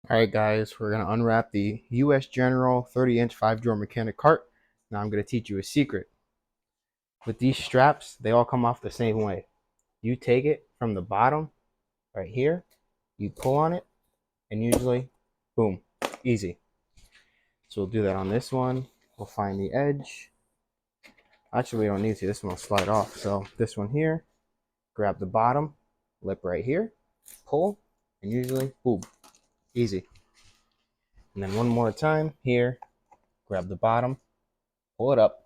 All right, guys, we're going to unwrap the US General 30-inch 5-drawer mechanic cart. Now I'm going to teach you a secret. With these straps, they all come off the same way. You take it from the bottom right here, you pull on it, and usually, boom, easy. So we'll do that on this one. We'll find the edge. Actually, we don't need to. This one will slide off. So this one here, grab the bottom, lip right here, pull, and usually, boom, easy. And then one more time here, grab the bottom, pull it up,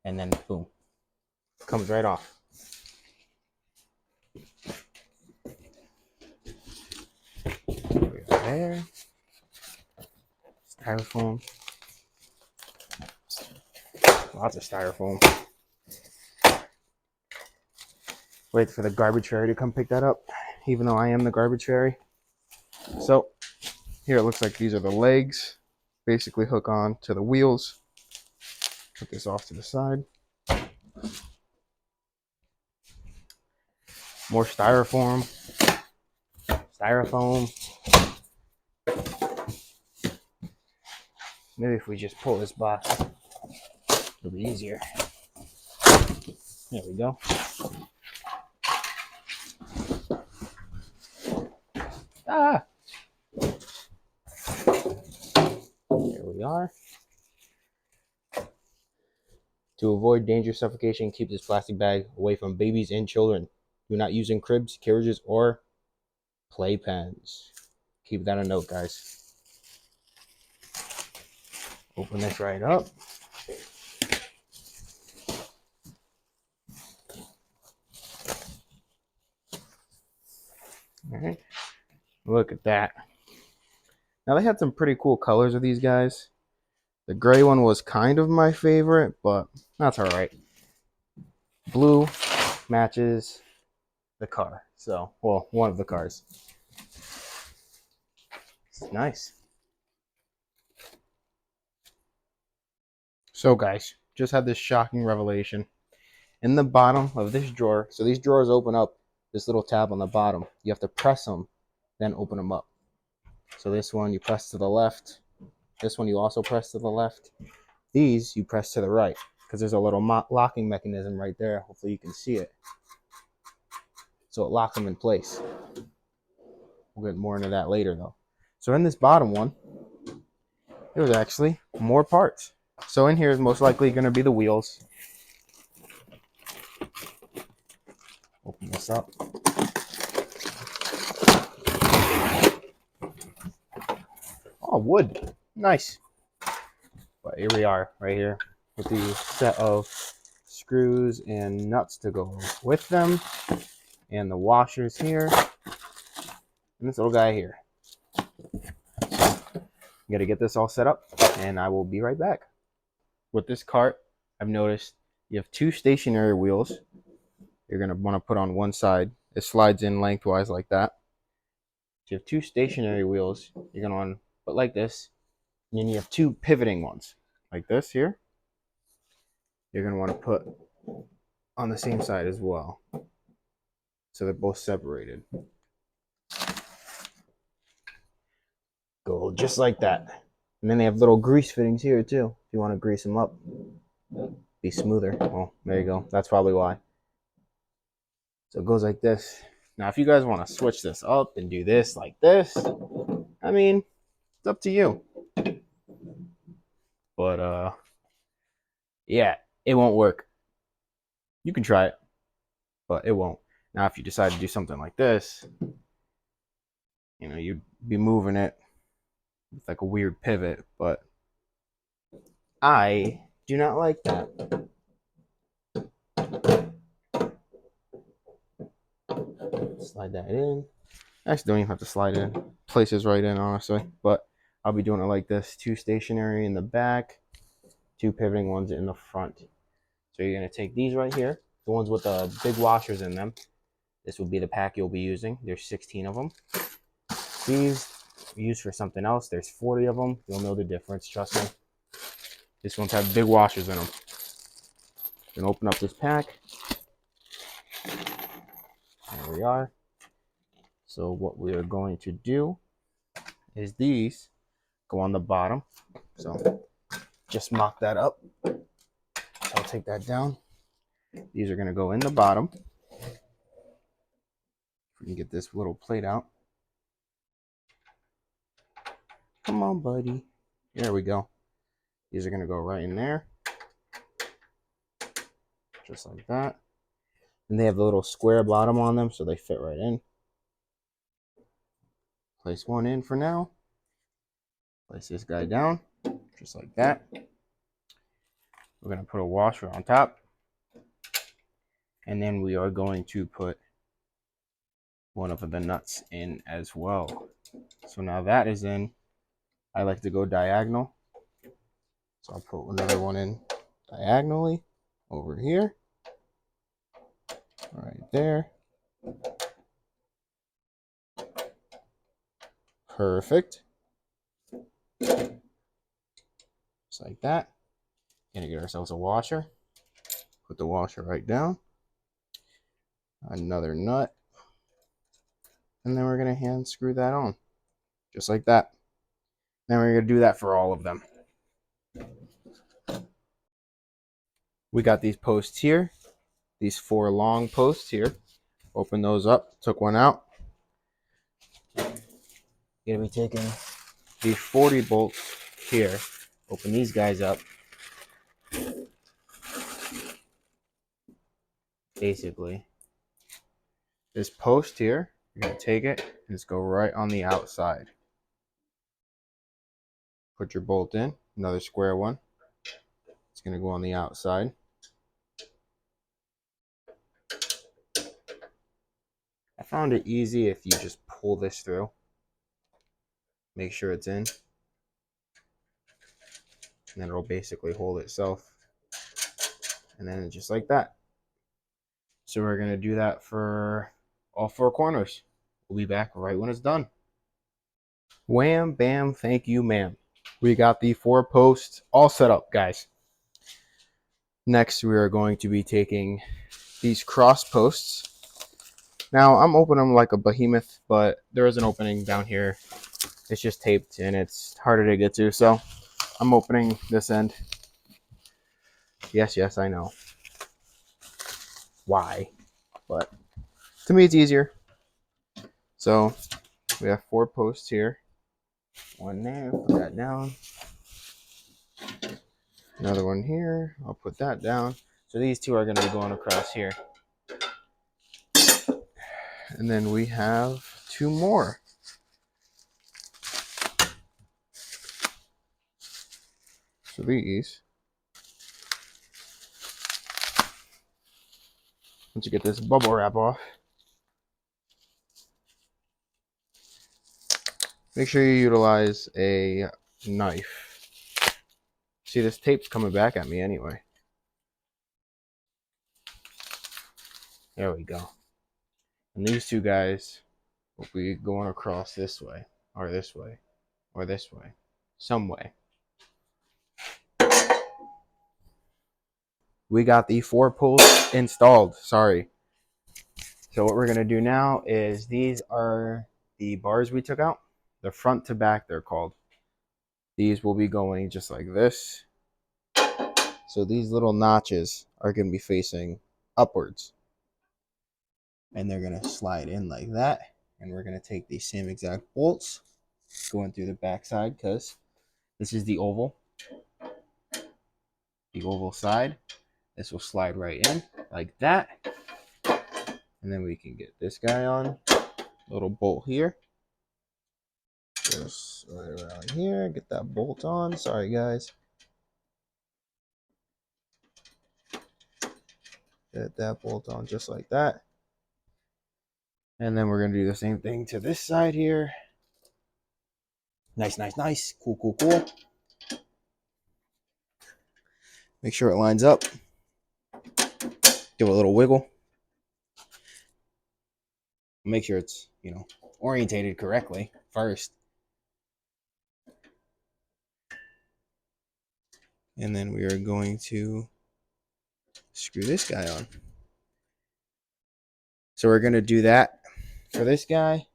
and then boom, comes right off. There, styrofoam, lots of styrofoam. Wait for the garbage fairy to come pick that up, even though I am the garbage fairy. So here it looks like these are the legs, basically hook on to the wheels. Put this off to the side. More styrofoam. Maybe if we just pull this box, it'll be easier. There we go. Ah! There we are. To avoid dangerous suffocation, keep this plastic bag away from babies and children. Do not use in cribs, carriages, or playpens. Keep that a note, guys. Open this right up. All right. Look at that. Now they had some pretty cool colors of these guys. The gray one was kind of my favorite, but that's all right. Blue matches the car. So, well, one of the cars. It's nice. So guys, just had this shocking revelation. In the bottom of this drawer, so these drawers open up, this little tab on the bottom. You have to press them, then open them up. So this one you press to the left. This one you also press to the left. These you press to the right because there's a little locking mechanism right there. Hopefully you can see it. So it locks them in place. We'll get more into that later though. So in this bottom one, there's actually more parts. So in here is most likely going to be the wheels. Open this up. Oh, wood. Nice. But here we are, right here, with the set of screws and nuts to go with them, and the washers here, and this little guy here. So I'm gonna get this all set up, and I will be right back. With this cart, I've noticed you have two stationary wheels. You're gonna want to put on one side. It slides in lengthwise like that. So you have two stationary wheels. You're gonna want to put like this, and then you have two pivoting ones, like this here. You're gonna want to put on the same side as well, so they're both separated. Go just like that. And then they have little grease fittings here too, if you want to grease them up, be smoother. Well, there you go. That's probably why. So it goes like this. Now if you guys want to switch this up and do this like this, I mean, it's up to you. But yeah, it won't work. You can try it, but it won't. Now if you decide to do something like this, you know, you'd be moving it with like a weird pivot, but I do not like that. Slide that in. Actually, don't even have to slide it in. Places right in, honestly. But I'll be doing it like this. Two stationary in the back, two pivoting ones in the front. So you're going to take these right here, the ones with the big washers in them. This will be the pack you'll be using. There's 16 of them. These are used for something else. There's 40 of them. You'll know the difference, trust me. This ones have big washers in them. Going to open up this pack. There we are. So what we are going to do is these go on the bottom. So just mock that up. So I'll take that down. These are going to go in the bottom. We can get this little plate out. Come on, buddy. There we go. These are going to go right in there. Just like that. And they have a little square bottom on them, so they fit right in. Place one in for now. Place this guy down, just like that. We're going to put a washer on top. And then we are going to put one of the nuts in as well. So now that is in. I like to go diagonal. So I'll put another one in diagonally over here. Right there. Perfect. Just like that. Gonna get ourselves a washer. Put the washer right down. Another nut. And then we're gonna hand screw that on. Just like that. Then we're gonna do that for all of them. We got these posts here. These 4 long posts here. Open those up. Took one out. Gonna be taking these 40 bolts here. Open these guys up. Basically, this post here, you're gonna take it and just go right on the outside. Put your bolt in, another square one. It's gonna go on the outside. I found it easy if you just pull this through. Make sure it's in. And then it'll basically hold itself. And then just like that. So we're gonna do that for all 4 corners. We'll be back right when it's done. Wham, bam, thank you, ma'am. We got the 4 posts all set up, guys. Next, we are going to be taking these cross posts. Now, I'm opening them like a behemoth, but there is an opening down here. It's just taped and it's harder to get to, so I'm opening this end. Yes, I know. Why? But to me, it's easier. So we have 4 posts here. One there, put that down. Another one here, I'll put that down. So these 2 are going to be going across here. And then we have 2 more. So these, once you get this bubble wrap off, make sure you utilize a knife. See, this tape's coming back at me anyway. There we go. And these 2 guys will be going across this way, or this way, or this way, some way. We got the 4 posts installed. Sorry. So what we're going to do now is these are the bars we took out. The front to back, they're called. These will be going just like this. So these little notches are going to be facing upwards. And they're going to slide in like that. And we're going to take these same exact bolts going through the back side, because this is the oval. The oval side. This will slide right in like that. And then we can get this guy on. Little bolt here. Just right around here. Get that bolt on. Sorry, guys. Get that bolt on just like that. And then we're going to do the same thing to this side here. Nice. Cool. Make sure it lines up. Give it a little wiggle. Make sure it's, orientated correctly first. And then we are going to screw this guy on. So we're going to do that for this guy.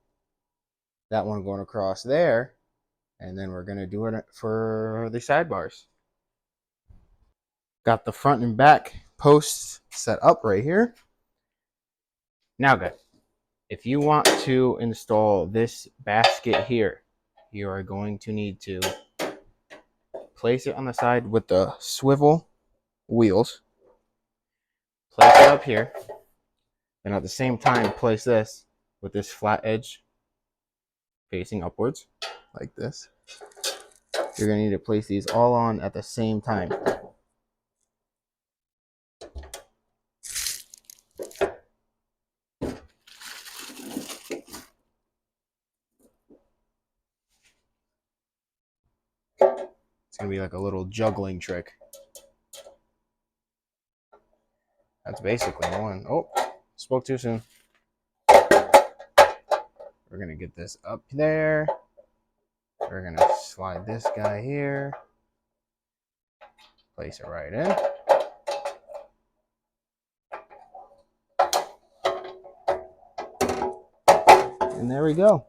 That one going across there. And then we're going to do it for the sidebars. Got the front and back posts set up right here. Now, guys, if you want to install this basket here, you are going to need to place it on the side with the swivel wheels. Place it up here. And at the same time, place this with this flat edge facing upwards, like this. You're going to need to place these all on at the same time. It's going to be like a little juggling trick. That's basically one. Oh, spoke too soon. We're going to get this up there. We're going to slide this guy here. Place it right in. And there we go.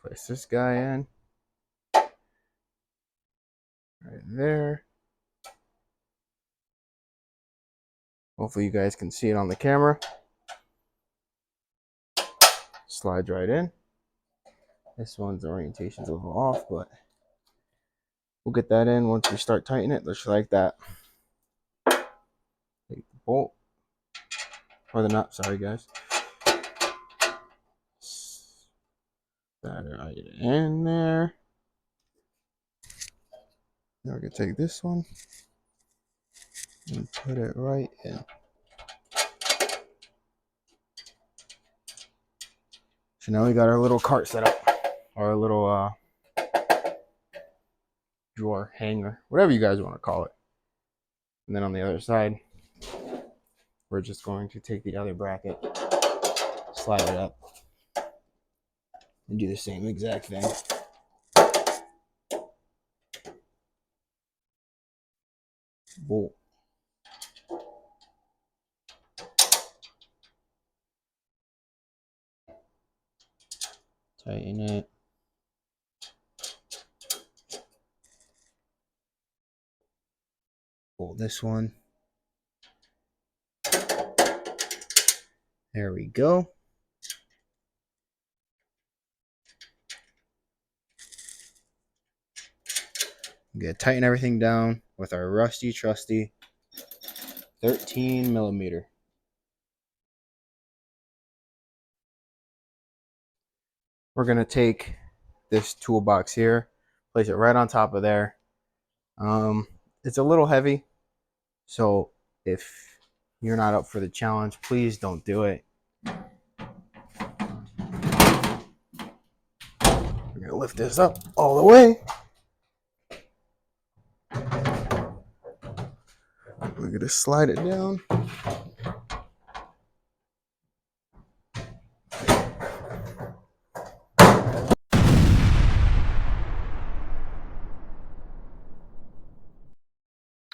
Place this guy in. Right there. Hopefully you guys can see it on the camera. Slides right in. This one's orientation's a little off, but we'll get that in once we start tightening it, just like that. Take the bolt, or the nut, sorry guys. That right in there. Now we're gonna take this one and put it right in. So now we got our little cart set up, our little drawer, hanger, whatever you guys want to call it. And then on the other side, we're just going to take the other bracket, slide it up, and do the same exact thing. Bolt. Tighten it. Pull this one. There we go. I'm gonna tighten everything down with our rusty trusty 13 millimeter. We're gonna take this toolbox here, place it right on top of there. It's a little heavy, so if you're not up for the challenge, please don't do it. We're gonna lift this up all the way. We're gonna slide it down.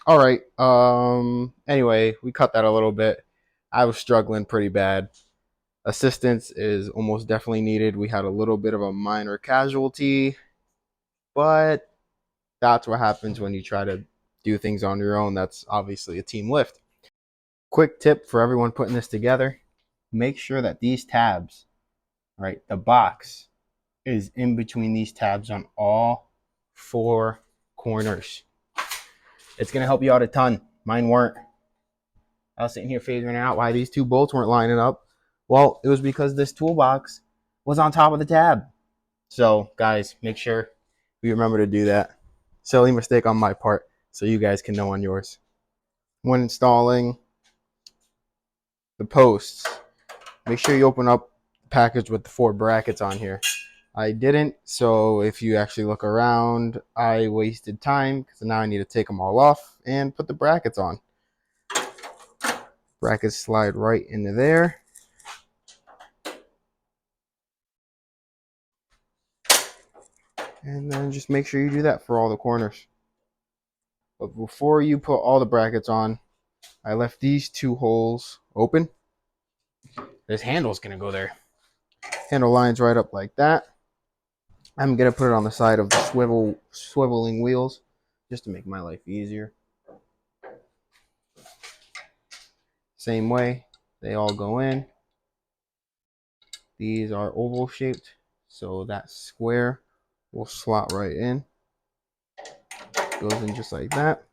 All right. Anyway, we cut that a little bit. I was struggling pretty bad. Assistance is almost definitely needed. We had a little bit of a minor casualty, but that's what happens when you try to do things on your own. That's obviously a team lift. Quick tip for everyone putting this together: make sure that these tabs, right, the box is in between these tabs on all four corners. It's going to help you out a ton. Mine weren't. I was sitting here figuring out why these two bolts weren't lining up. Well, it was because this toolbox was on top of the tab. So, guys, make sure you remember to do that. Silly mistake on my part, so you guys can know on yours. When installing the posts, make sure you open up the package with the 4 brackets on here. I didn't, so if you actually look around, I wasted time because now I need to take them all off and put the brackets on. Brackets slide right into there. And then just make sure you do that for all the corners. But before you put all the brackets on, I left these 2 holes open. This handle's going to go there. Handle lines right up like that. I'm gonna put it on the side of the swiveling wheels just to make my life easier. Same way, they all go in. These are oval shaped, so that square will slot right in. Goes in just like that.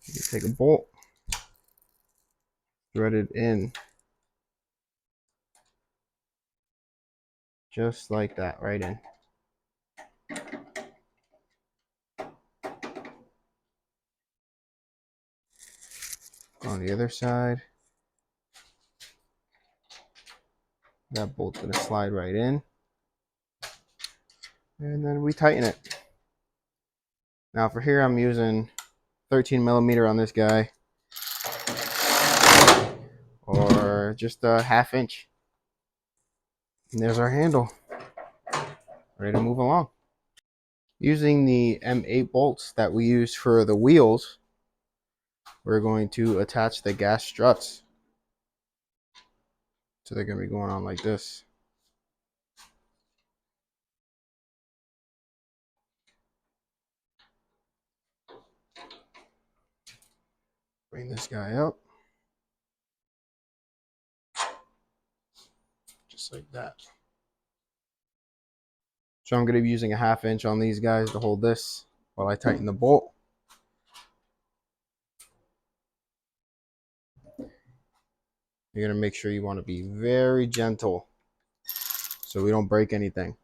You take a bolt, thread it in just like that, right in. On the other side, that bolt's gonna slide right in, and then we tighten it. Now for here, I'm using 13 millimeter on this guy, or just a 1/2 inch. And there's our handle, ready to move along. Using the M8 bolts that we use for the wheels, we're going to attach the gas struts. So they're going to be going on like this. Bring this guy up. Just like that. So I'm going to be using a 1/2 inch on these guys to hold this while I tighten the bolt. You're going to make sure you want to be very gentle so we don't break anything.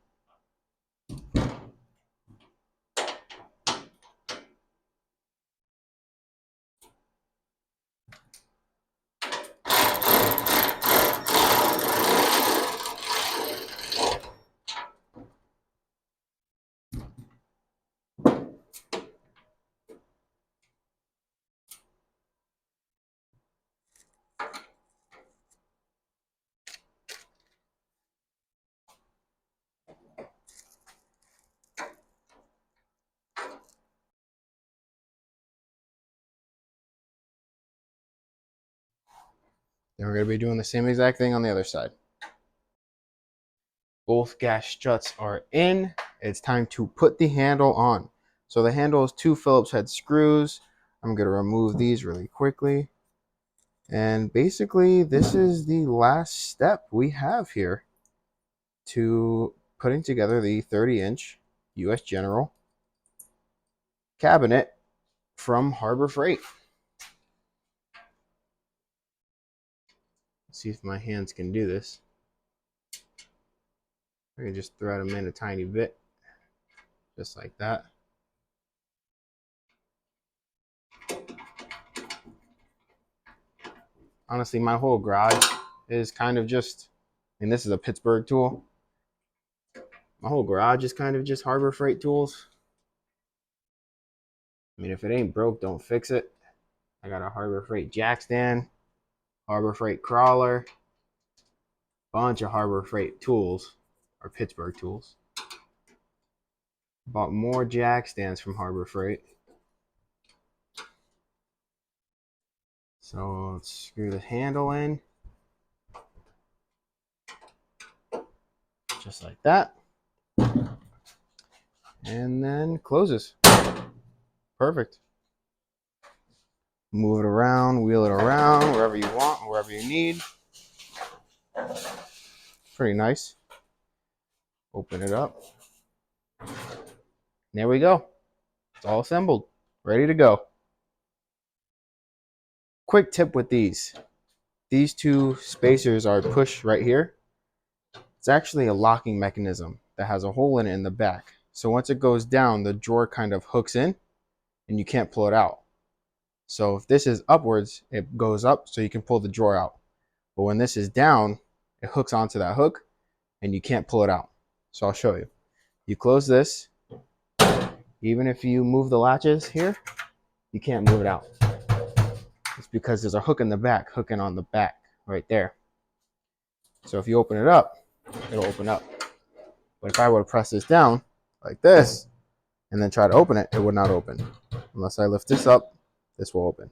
Then we're going to be doing the same exact thing on the other side. Both gas struts are in. It's time to put the handle on. So the handle is 2 Phillips head screws. I'm going to remove these really quickly. And basically, this is the last step we have here to putting together the 30-inch US General cabinet from Harbor Freight. Let's see if my hands can do this. I can just thread them in a tiny bit, just like that. Honestly, my whole garage is kind of just, and this is a Pittsburgh tool. My whole garage is kind of just Harbor Freight tools. I mean, if it ain't broke, don't fix it. I got a Harbor Freight jack stand, Harbor Freight crawler, bunch of Harbor Freight tools, or Pittsburgh tools. Bought more jack stands from Harbor Freight. So let's screw the handle in. Just like that. And then closes. Perfect. Move it around, wheel it around, wherever you want, wherever you need. Pretty nice. Open it up. There we go. It's all assembled. Ready to go. Quick tip with these. These 2 spacers are pushed right here. It's actually a locking mechanism that has a hole in it in the back. So once it goes down, the drawer kind of hooks in and you can't pull it out. So if this is upwards, it goes up so you can pull the drawer out. But when this is down, it hooks onto that hook and you can't pull it out. So I'll show you. You close this. Even if you move the latches here, you can't move it out. It's because there's a hook in the back, hooking on the back right there. So if you open it up, it'll open up. But if I were to press this down like this and then try to open it, it would not open. Unless I lift this up, this will open.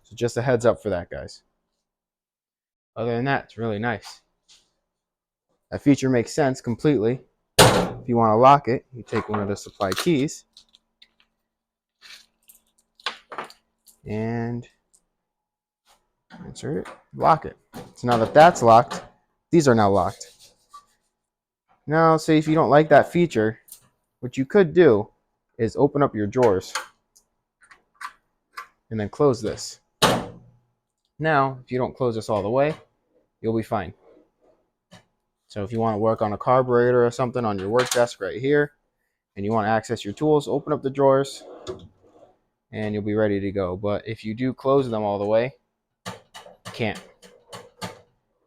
So just a heads up for that, guys. Other than that, it's really nice. That feature makes sense completely. If you want to lock it, you take one of the supply keys and insert it, lock it. So now that that's locked, these are now locked. Now, say if you don't like that feature, what you could do is open up your drawers and then close this. Now, if you don't close this all the way, you'll be fine. So if you want to work on a carburetor or something on your work desk right here, and you want to access your tools, open up the drawers, and you'll be ready to go. But if you do close them all the way, you can't.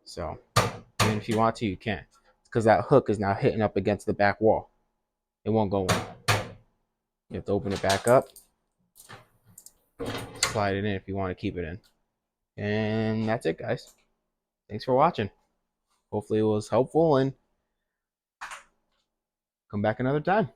So, and if you want to, you can't. It's because that hook is now hitting up against the back wall. It won't go in. You have to open it back up, slide it in if you want to keep it in. And that's it, guys. Thanks for watching. Hopefully it was helpful, and come back another time.